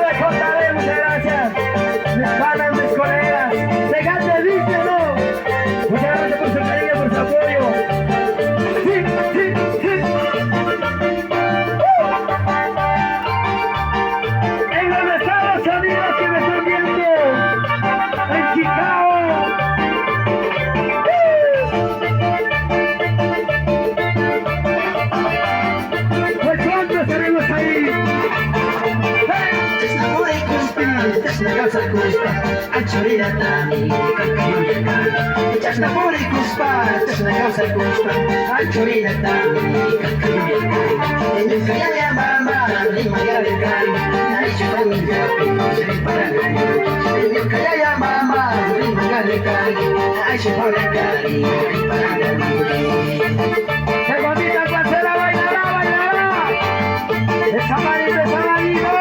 de JB, muchas gracias. Mis panas, mis colegas. De Galte Bisñag, muchas gracias por su cariño, por su apoyo. Sí, sí, sí. En los Estados Unidos que me están viendo, en Chicago. Pues cuántos tenemos ahí. ¡Qué bonita parcela! ¡Bailará, bailará! ¡Esa manita, esa manita!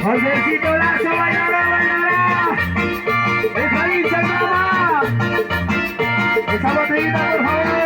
Albertito Lazo, bailará, bailará. ¡Esa dice, mamá! ¡Esa botellita, por favor!